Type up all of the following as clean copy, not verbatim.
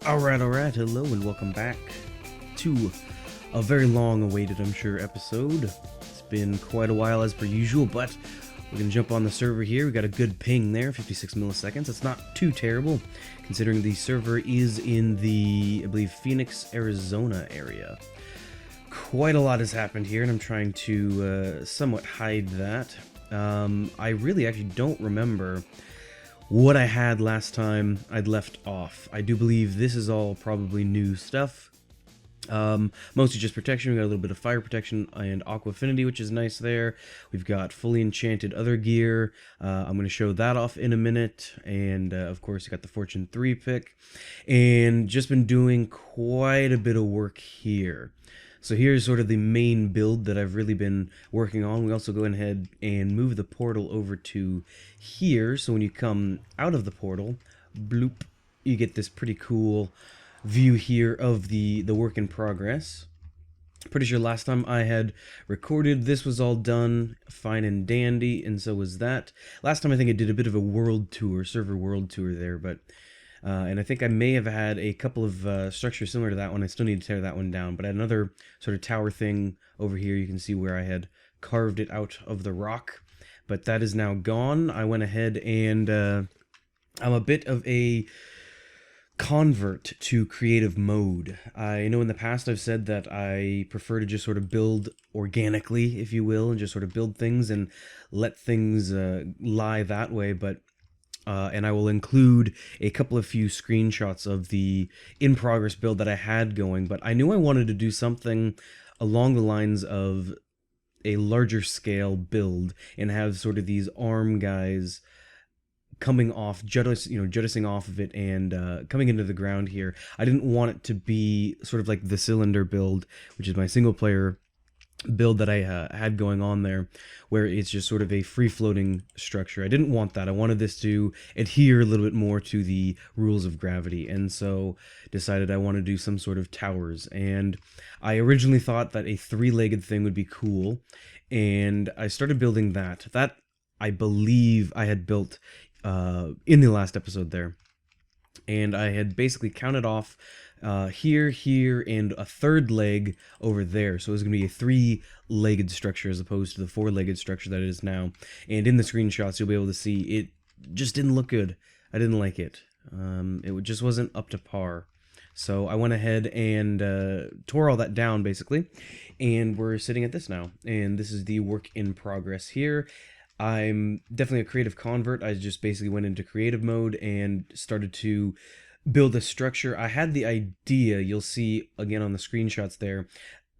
Alright, hello and welcome back to a very long awaited, I'm sure, episode. It's been quite a while as per usual, but we're gonna jump on the server here. We got a good ping there, 56 milliseconds. It's not too terrible, considering the server is in the, I believe, Phoenix, Arizona area. Quite a lot has happened here, and I'm trying to somewhat hide that. I really actually don't remember what I had last time I'd left off. I do believe this is all probably new stuff. Mostly just protection. We got a little bit of fire protection and aqua affinity, which is nice there. We've got fully enchanted other gear. I'm going to show that off in a minute. And of course, you got the Fortune 3 pick. And just been doing quite a bit of work here. So here's sort of the main build that I've really been working on. We also go ahead and move the portal over to here. So when you come out of the portal, bloop, you get this pretty cool view here of the work in progress. Pretty sure last time I had recorded, this was all done fine and dandy, and so was that. Last time I think I did a bit of a world tour, server world tour there, but... and I think I may have had a couple of structures similar to that one. I still need to tear that one down. But I had another sort of tower thing over here. You can see where I had carved it out of the rock. But that is now gone. I went ahead and I'm a bit of a convert to creative mode. I know in the past I've said that I prefer to just sort of build organically, if you will, and just sort of build things and let things lie that way. But and I will include a couple of few screenshots of the in-progress build that I had going, but I knew I wanted to do something along the lines of a larger scale build and have sort of these arm guys coming off, jutting off of it and coming into the ground here. I didn't want it to be sort of like the cylinder build, which is my single player build that I had going on there, where it's just sort of a free-floating structure. I didn't want that. I wanted this to adhere a little bit more to the rules of gravity, and so decided I want to do some sort of towers. And I originally thought that a three-legged thing would be cool, and I started building that. That, I believe, I had built in the last episode there. And I had basically counted off here, and a third leg over there. So it was going to be a three-legged structure as opposed to the four-legged structure that it is now. And in the screenshots, you'll be able to see it just didn't look good. I didn't like it. It just wasn't up to par. So I went ahead and tore all that down, basically. And we're sitting at this now. And this is the work in progress here. I'm definitely a creative convert. I just basically went into creative mode and started to build a structure. I had the idea, you'll see again on the screenshots there,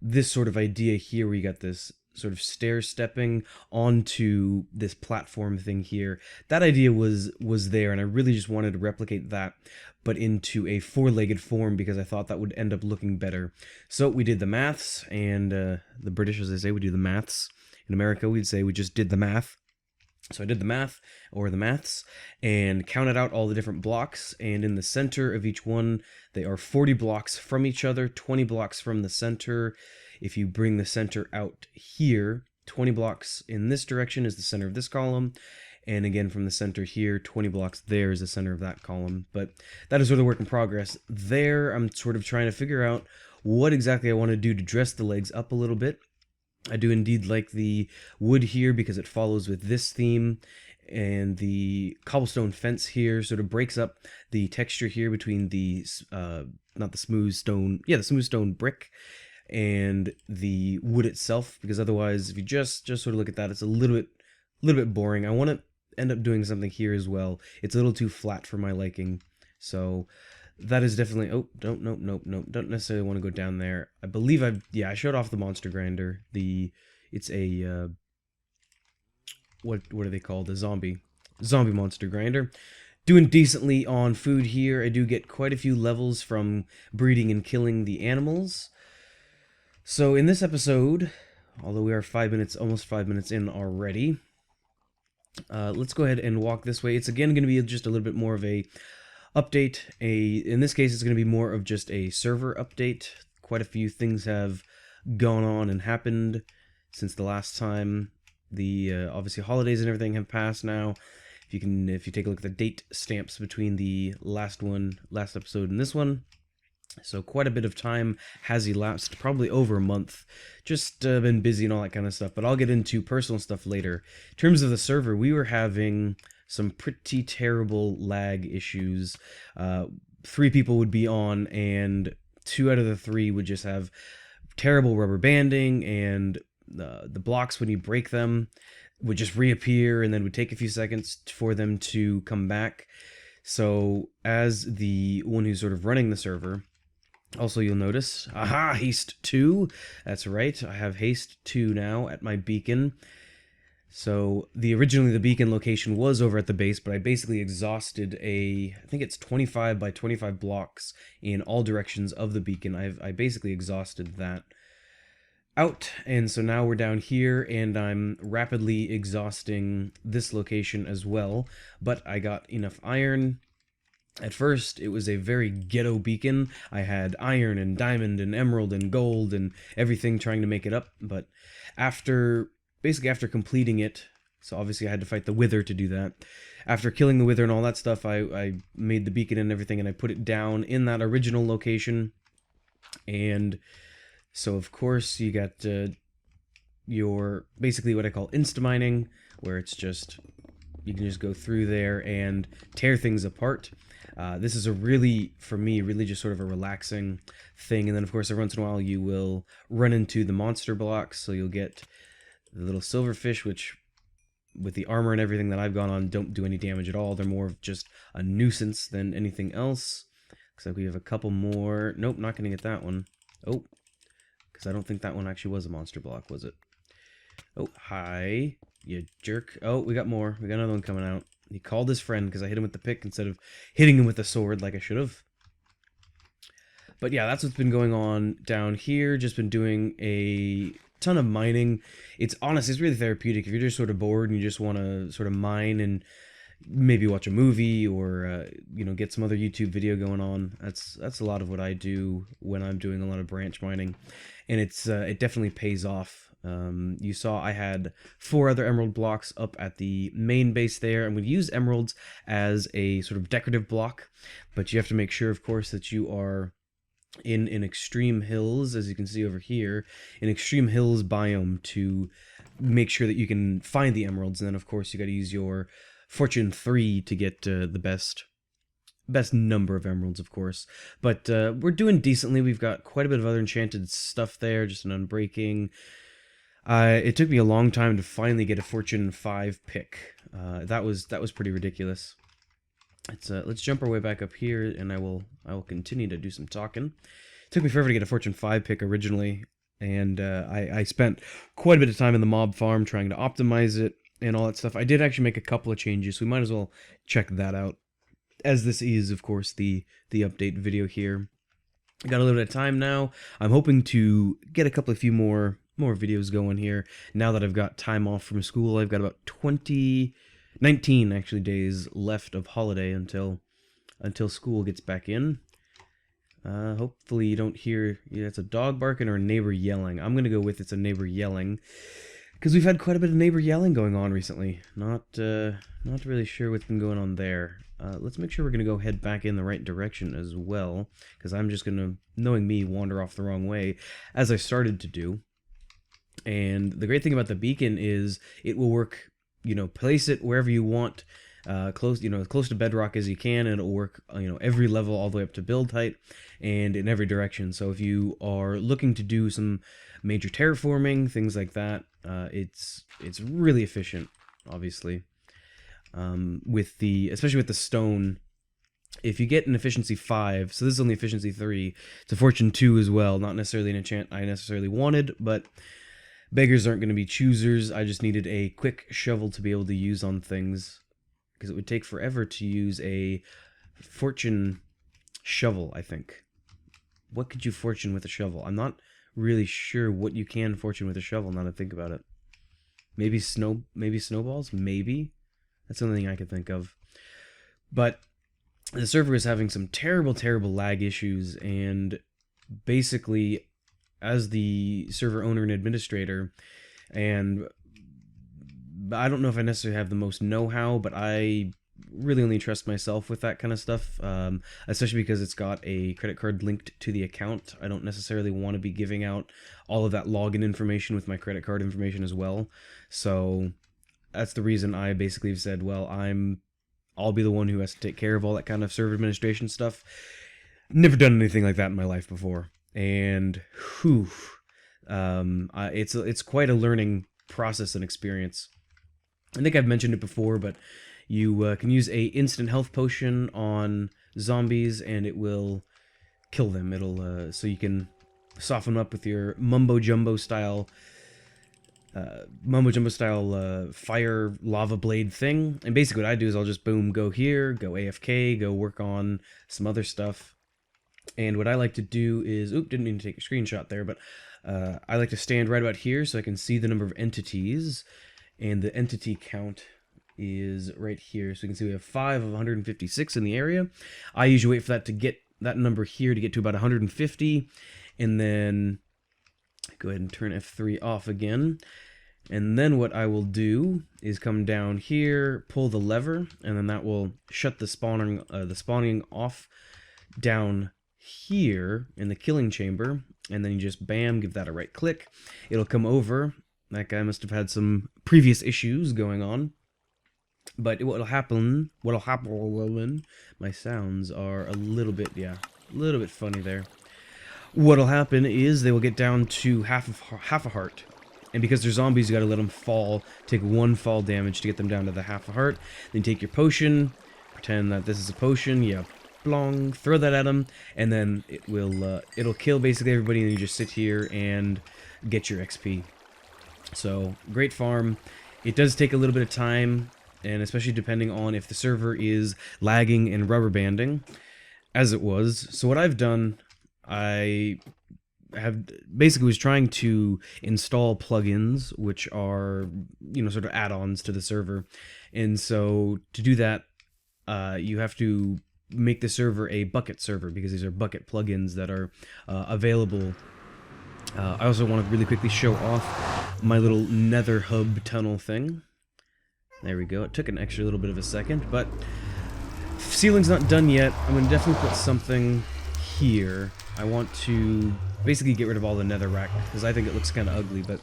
this sort of idea here where you got this sort of stair stepping onto this platform thing here. That idea was there, and I really just wanted to replicate that, but into a four-legged form because I thought that would end up looking better. So we did the maths, and the British, as they say, we do the maths. In America, we'd say we just did the math. So I did the math, or the maths, and counted out all the different blocks, and in the center of each one, they are 40 blocks from each other, 20 blocks from the center. If you bring the center out here, 20 blocks in this direction is the center of this column, and again from the center here, 20 blocks there is the center of that column. But that is sort of work in progress. There, I'm sort of trying to figure out what exactly I want to do to dress the legs up a little bit. I do indeed like the wood here because it follows with this theme, and the cobblestone fence here sort of breaks up the texture here between the, not the smooth stone, yeah, the smooth stone brick and the wood itself, because otherwise if you just sort of look at that, it's a little bit boring. I want to end up doing something here as well. It's a little too flat for my liking, so... that is definitely... oh, nope. Don't necessarily want to go down there. I believe I showed off the monster grinder. It's a... what are they called? A zombie monster grinder. Doing decently on food here. I do get quite a few levels from breeding and killing the animals. So in this episode, although we are almost 5 minutes in already, let's go ahead and walk this way. It's again going to be just a little bit more of a update. In this case, it's going to be more of just a server update. Quite a few things have gone on and happened since the last time. The obviously holidays and everything have passed now. If you take a look at the date stamps between the last episode and this one, So quite a bit of time has elapsed, probably over a month. Just been busy and all that kind of stuff, but I'll get into personal stuff later. In terms of the server, we were having some pretty terrible lag issues. 3 people would be on, and 2 out of the 3 would just have terrible rubber banding, and the blocks, when you break them, would just reappear, and then would take a few seconds for them to come back. So as the one who's sort of running the server, also, you'll notice, aha, haste 2. That's right, I have haste 2 now at my beacon. So originally the beacon location was over at the base, but I basically exhausted I think it's 25 by 25 blocks in all directions of the beacon. I basically exhausted that out, and so now we're down here, and I'm rapidly exhausting this location as well. But I got enough iron. At first, it was a very ghetto beacon. I had iron and diamond and emerald and gold and everything trying to make it up, but basically after completing it, so obviously I had to fight the Wither to do that. After killing the Wither and all that stuff, I made the beacon and everything, and I put it down in that original location. And so, of course, you got your, basically what I call insta-mining, where it's just, you can just go through there and tear things apart. This is for me, really just sort of a relaxing thing. And then, of course, every once in a while you will run into the monster blocks, so you'll get the little silverfish, which, with the armor and everything that I've gone on, don't do any damage at all. They're more of just a nuisance than anything else. Looks like we have a couple more. Nope, not gonna get that one. Oh, because I don't think that one actually was a monster block, was it? Oh, hi, you jerk. Oh, we got more. We got another one coming out. He called his friend because I hit him with the pick instead of hitting him with the sword like I should have. But yeah, that's what's been going on down here. Just been doing a ton of mining. It's really therapeutic. If you're just sort of bored and you just want to sort of mine and maybe watch a movie or get some other YouTube video going on. That's a lot of what I do when I'm doing a lot of branch mining, and it definitely pays off. You saw I had 4 other emerald blocks up at the main base there. I'm going to use emeralds as a sort of decorative block, but you have to make sure, of course, that you are in an extreme hills, as you can see over here, an extreme hills biome to make sure that you can find the emeralds. And then, of course, you got to use your Fortune 3 to get the best number of emeralds, of course. But we're doing decently. We've got quite a bit of other enchanted stuff there, just an unbreaking. It took me a long time to finally get a Fortune 5 pick. That was pretty ridiculous. Let's jump our way back up here, and I will continue to do some talking. It took me forever to get a Fortune 5 pick originally, and I spent quite a bit of time in the mob farm trying to optimize it and all that stuff. I did actually make a couple of changes, so we might as well check that out, as this is, of course, the update video here. I got a little bit of time now. I'm hoping to get a few more videos going here. Now that I've got time off from school, I've got about 19 actually days left of holiday until school gets back in. Hopefully you don't hear, it's a dog barking or a neighbor yelling. I'm gonna go with it's a neighbor yelling, because we've had quite a bit of neighbor yelling going on recently. Not really sure what's been going on there. Let's make sure we're gonna go head back in the right direction as well, because I'm just gonna, knowing me, wander off the wrong way, as I started to do. And the great thing about the beacon is it will work, place it wherever you want, close to bedrock as you can, and it'll work, every level all the way up to build height and in every direction. So if you are looking to do some major terraforming, things like that, it's really efficient, obviously. Especially with the stone, if you get an efficiency 5, so this is only efficiency 3, it's a fortune 2 as well, not necessarily an enchant I necessarily wanted, but beggars aren't going to be choosers. I just needed a quick shovel to be able to use on things, because it would take forever to use a fortune shovel, I think. What could you fortune with a shovel? I'm not really sure what you can fortune with a shovel, now that I think about it. Maybe snowballs? Maybe. That's the only thing I could think of. But the server was having some terrible lag issues, and basically, as the server owner and administrator, and I don't know if I necessarily have the most know-how, but I really only trust myself with that kind of stuff, especially because it's got a credit card linked to the account. I don't necessarily want to be giving out all of that login information with my credit card information as well. So that's the reason I basically have said, well, I'll be the one who has to take care of all that kind of server administration stuff. Never done anything like that in my life before, and whew, it's quite a learning process and experience. I think I've mentioned it before, but you can use a instant health potion on zombies, and it will kill them. It'll so you can soften them up with your mumbo jumbo style fire lava blade thing. And basically what I do is I'll just boom, go here, go AFK, go work on some other stuff. And what I like to do is, didn't mean to take a screenshot there, but I like to stand right about here so I can see the number of entities, and the entity count is right here. So you can see we have 5 of 156 in the area. I usually wait for that to get that number here to get to about 150, and then go ahead and turn F3 off again. And then what I will do is come down here, pull the lever, and then that will shut the spawning off down here in the killing chamber. And then you just bam, give that a right click. It'll come over. That guy must have had some previous issues going on. But what'll happen, my sounds are a little bit funny there. What'll happen is they will get down to half a heart. And because they're zombies, you gotta let them fall, take 1 fall damage to get them down to the half a heart. Then take your potion, pretend that this is a potion, blong, throw that at them, and then it'll kill basically everybody, and you just sit here and get your XP. So, great farm. It does take a little bit of time, and especially depending on if the server is lagging and rubber banding, as it was. So what I've done, I was trying to install plugins, which are, sort of add-ons to the server. And so to do that, you have to make the server a bucket server, because these are bucket plugins that are available. I also want to really quickly show off my little nether hub tunnel thing. There we go. It took an extra little bit of a second, but ceiling's not done yet. I'm going to definitely put something here. I want to basically get rid of all the netherrack, because I think it looks kind of ugly, but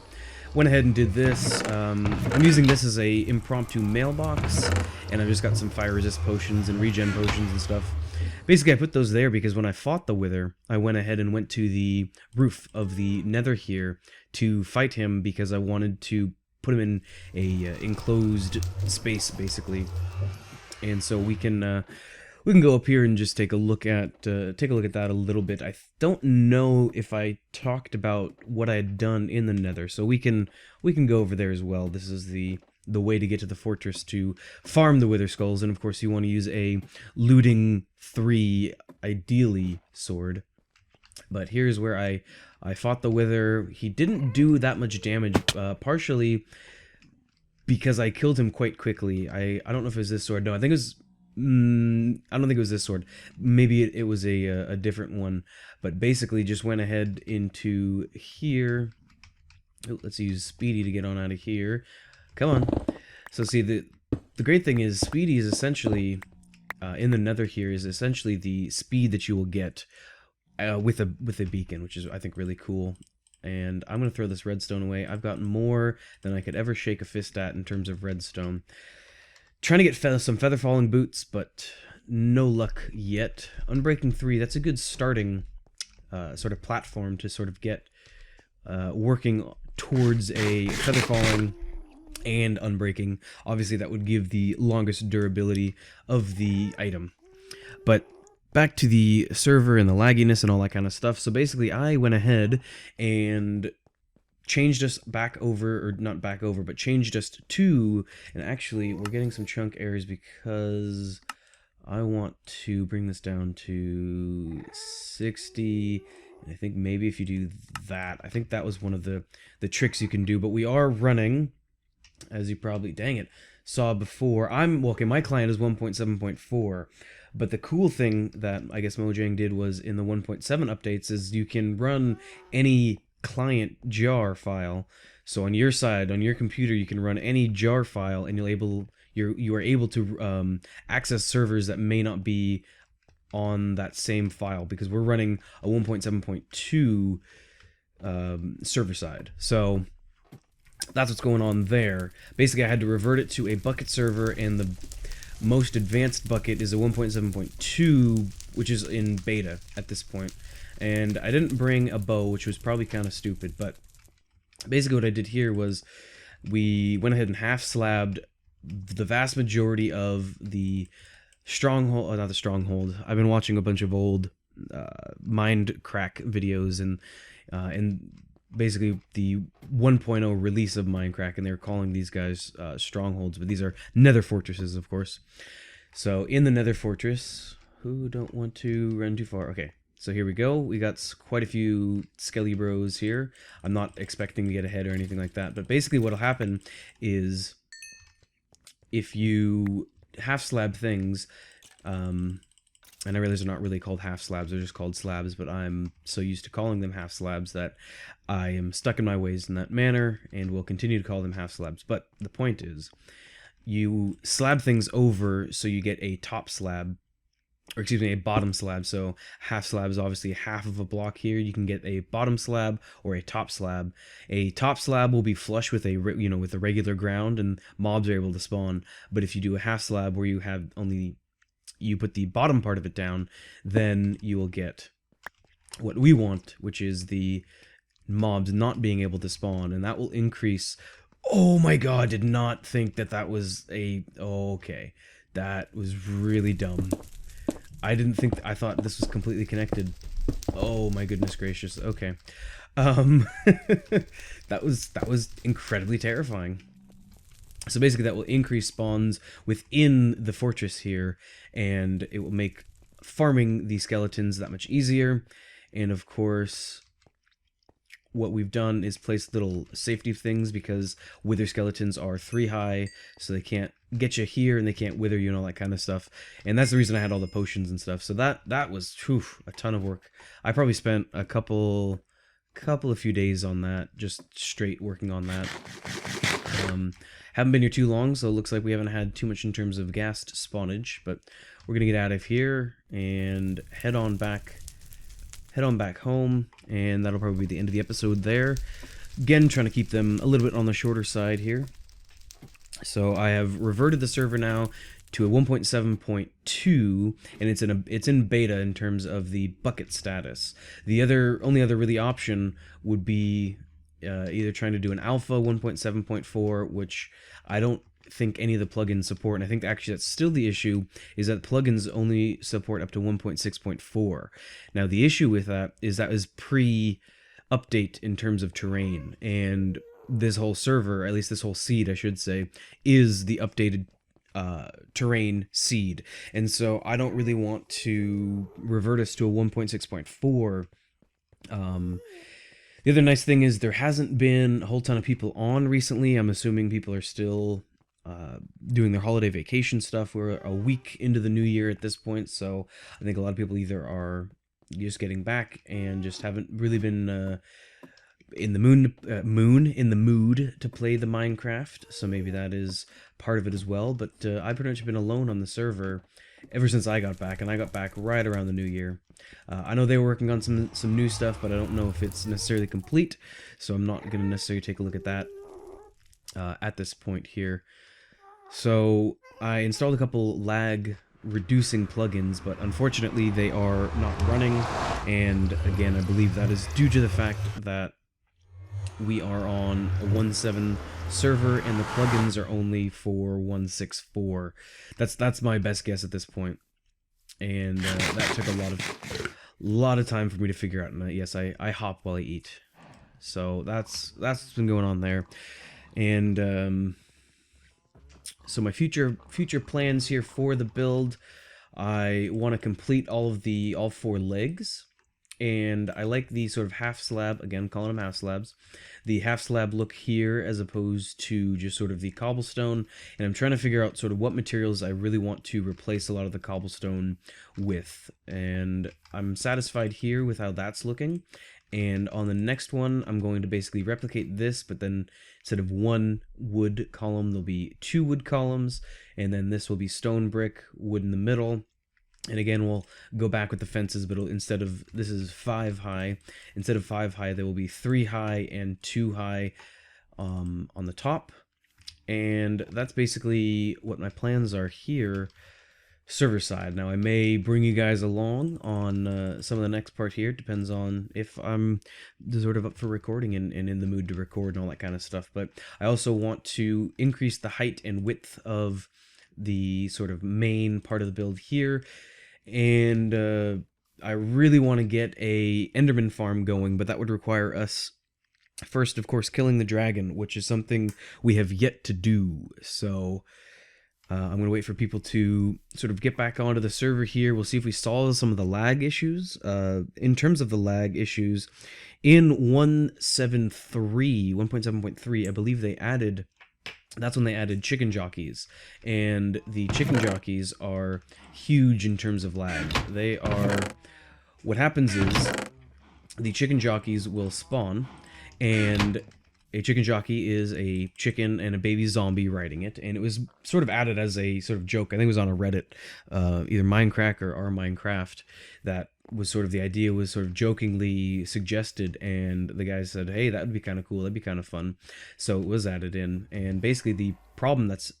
went ahead and did this. I'm using this as a impromptu mailbox, and I've just got some fire resist potions and regen potions and stuff. Basically, I put those there because when I fought the Wither, I went ahead and went to the roof of the nether here to fight him, because I wanted to put him in a enclosed space, basically. And so we can go up here and just take a look at that a little bit. I don't know if I talked about what I had done in the nether, so we can go over there as well. This is the way to get to the fortress to farm the Wither Skulls, and of course you want to use a looting 3, ideally, sword. But here's where I fought the Wither. He didn't do that much damage, partially because I killed him quite quickly. I don't know if it was this sword. No, I think it was... I don't think it was this sword. Maybe it was a different one. But basically just went ahead into here. Oh, let's use Speedy to get on out of here. Come on. So see, the great thing is Speedy is essentially, in the nether here, is essentially the speed that you will get with a beacon, which is, I think, really cool. And I'm going to throw this redstone away. I've got more than I could ever shake a fist at in terms of redstone. Trying to get some feather falling boots, but no luck yet. Unbreaking 3, that's a good starting sort of platform to sort of get working towards a feather falling and unbreaking. Obviously that would give the longest durability of the item. But back to the server and the lagginess and all that kind of stuff. So basically I went ahead and changed us back over, or not back over, but changed us to, and actually we're getting some chunk errors because I want to bring this down to 60, and I think maybe if you do that, I think that was one of the tricks you can do. But we are running, as you probably, dang it, saw before. Okay, my client is 1.7.4, but the cool thing that I guess Mojang did was in the 1.7 updates is you can run any client jar file. So on your side, on your computer, you can run any jar file, and you are able to access servers that may not be on that same file, because we're running a 1.7.2 server side. So that's what's going on there. Basically, I had to revert it to a bucket server, and the most advanced bucket is a 1.7.2, which is in beta at this point. And I didn't bring a bow, which was probably kind of stupid, but basically what I did here was we went ahead and half-slabbed the vast majority of the stronghold, not the stronghold. I've been watching a bunch of old Minecraft videos, and basically the 1.0 release of Minecraft, and they're calling these guys strongholds, but these are nether fortresses, of course. So in the nether fortress, who don't want to run too far? Okay, so here we go. We got quite a few skelly bros here. I'm not expecting to get ahead or anything like that, but basically what'll happen is if you half slab things, and I realize they're not really called half slabs, they're just called slabs, but I'm so used to calling them half slabs that I am stuck in my ways in that manner, and will continue to call them half slabs. But the point is, you slab things over so you get a top slab, or excuse me, a bottom slab. So half slab is obviously half of a block here. You can get a bottom slab or a top slab. A top slab will be flush with with the regular ground, and mobs are able to spawn. But if you do a half slab where you have only, you put the bottom part of it down, then you will get what we want, which is the mobs not being able to spawn, and that will increase. Oh my god, did not think that that was a... okay, that was really dumb. I didn't think... I thought this was completely connected. Oh my goodness gracious. Okay. that was incredibly terrifying. So basically that will increase spawns within the fortress here, and it will make farming the skeletons that much easier. And of course, what we've done is place little safety things, because wither skeletons are 3 high, so they can't get you here and they can't wither you and all that kind of stuff. And that's the reason I had all the potions and stuff. So that was a ton of work. I probably spent a few days on that, just straight working on that. Haven't been here too long, so it looks like we haven't had too much in terms of ghast spawnage, but we're gonna get out of here and head on back home, and that'll probably be the end of the episode there. Again, trying to keep them a little bit on the shorter side here. So I have reverted the server now to a 1.7.2, and it's in beta in terms of the bucket status. The only other really option would be either trying to do an alpha 1.7.4, which I don't think any of the plugins support, and I think actually that's still the issue, is that plugins only support up to 1.6.4. Now the issue with that is pre-update in terms of terrain, and this whole server, at least this whole seed I should say, is the updated terrain seed, and so I don't really want to revert us to a 1.6.4. The other nice thing is there hasn't been a whole ton of people on recently. I'm assuming people are still doing their holiday vacation stuff. We're a week into the new year at this point, so I think a lot of people either are just getting back and just haven't really been in the mood to play the Minecraft. So maybe that is part of it as well. But I've pretty much been alone on the server ever since I got back, and I got back right around the new year. I know they were working on some new stuff, but I don't know if it's necessarily complete, so I'm not going to necessarily take a look at that at this point here. So I installed a couple lag reducing plugins, but unfortunately they are not running, and again I believe that is due to the fact that we are on a 1.7 server and the plugins are only for 1.6.4. That's my best guess at this point, and that took a lot of time for me to figure out. And yes, I hop while I eat, so that's what's been going on there. And so my future plans here for the build, I want to complete all 4 legs. And I like the sort of half slab, again calling them half slabs, the half slab look here as opposed to just sort of the cobblestone. And I'm trying to figure out sort of what materials I really want to replace a lot of the cobblestone with. And I'm satisfied here with how that's looking. And on the next one, I'm going to basically replicate this, but then instead of one wood column, there'll be 2 wood columns, and then this will be stone brick, wood in the middle. And again, we'll go back with the fences, but instead of, this is 5 high, instead of 5 high, there will be 3 high and 2 high on the top. And that's basically what my plans are here, server side. Now I may bring you guys along on some of the next part here. Depends on if I'm sort of up for recording and in the mood to record and all that kind of stuff. But I also want to increase the height and width of the sort of main part of the build here. And I really want to get a Enderman farm going, but that would require us first, of course, killing the dragon, which is something we have yet to do. So I'm going to wait for people to sort of get back onto the server here. We'll see if we solve some of the lag issues. In terms of the lag issues, in 1.7.3, I believe they added, that's when they added chicken jockeys. And the chicken jockeys are huge in terms of lag. They are, what happens is the chicken jockeys will spawn, and a chicken jockey is a chicken and a baby zombie riding it, and it was sort of added as a sort of joke. I think it was on a Reddit, either Minecraft or our Minecraft, that was sort of the idea was sort of jokingly suggested, and the guy said, hey, that would be kind of cool, that'd be kind of fun. So it was added in, and basically the problem that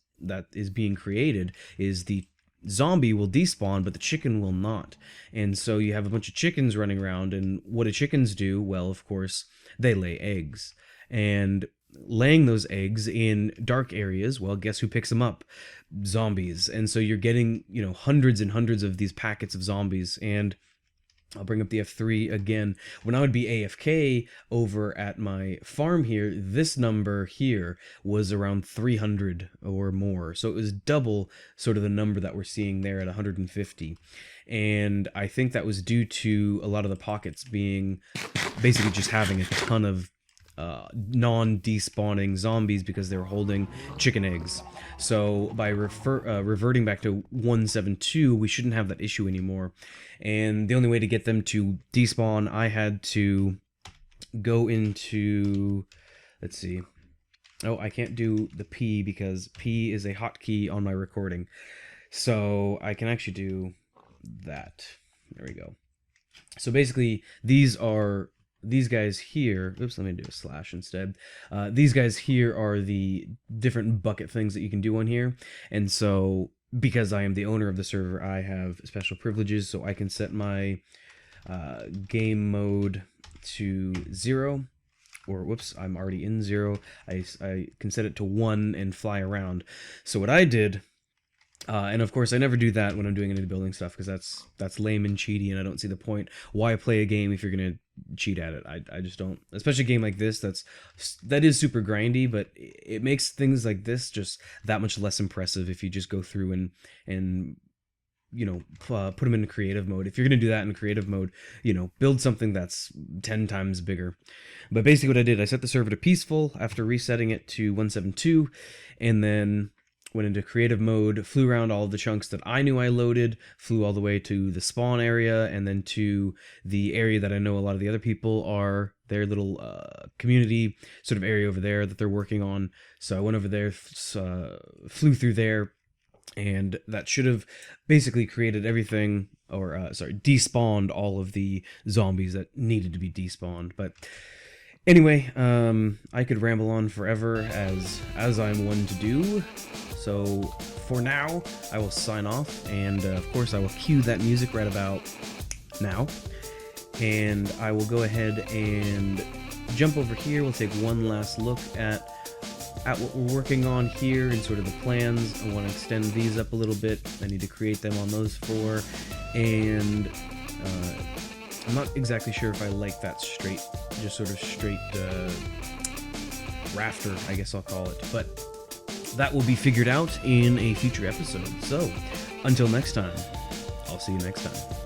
is being created is the zombie will despawn, but the chicken will not. And so you have a bunch of chickens running around, and what do chickens do? Well, of course, they lay eggs. And laying those eggs in dark areas, well, guess who picks them up? Zombies. And so you're getting, you know, hundreds and hundreds of these packets of zombies. And I'll bring up the F3 again. When I would be AFK over at my farm here, this number here was around 300 or more. So it was double sort of the number that we're seeing there at 150. And I think that was due to a lot of the pockets being basically just having a ton of non-despawning zombies because they were holding chicken eggs. So by reverting back to 1.7.2, we shouldn't have that issue anymore. And the only way to get them to despawn, I had to go into, let's see, oh, I can't do the P because P is a hotkey on my recording. So I can actually do that. There we go. So basically, these guys here, oops, let me do a slash instead. These guys here are the different bucket things that you can do on here. And so, because I am the owner of the server, I have special privileges, so I can set my game mode to 0. Or, whoops, I'm already in 0. I can set it to 1 and fly around. So what I did, and of course I never do that when I'm doing any of the building stuff, because that's lame and cheaty, and I don't see the point. Why play a game if you're gonna cheat at it? I just don't. Especially a game like this that is super grindy, but it makes things like this just that much less impressive if you just go through and you know, put them in creative mode. If you're gonna do that in creative mode, you know, build something that's 10 times bigger. But basically what I did, I set the server to peaceful after resetting it to 1.7.2, and then went into creative mode, flew around all of the chunks that I knew I loaded, flew all the way to the spawn area, and then to the area that I know a lot of the other people are, their little community sort of area over there that they're working on. So I went over there, flew through there, and that should have basically created everything, or despawned all of the zombies that needed to be despawned. But anyway, I could ramble on forever, as I'm one to do. So for now, I will sign off, and of course I will cue that music right about now. And I will go ahead and jump over here. We'll take one last look at what we're working on here and sort of the plans. I want to extend these up a little bit. I need to create them on those 4. And I'm not exactly sure if I like that straight, just sort of straight rafter, I guess I'll call it. But that will be figured out in a future episode. So until next time, I'll see you next time.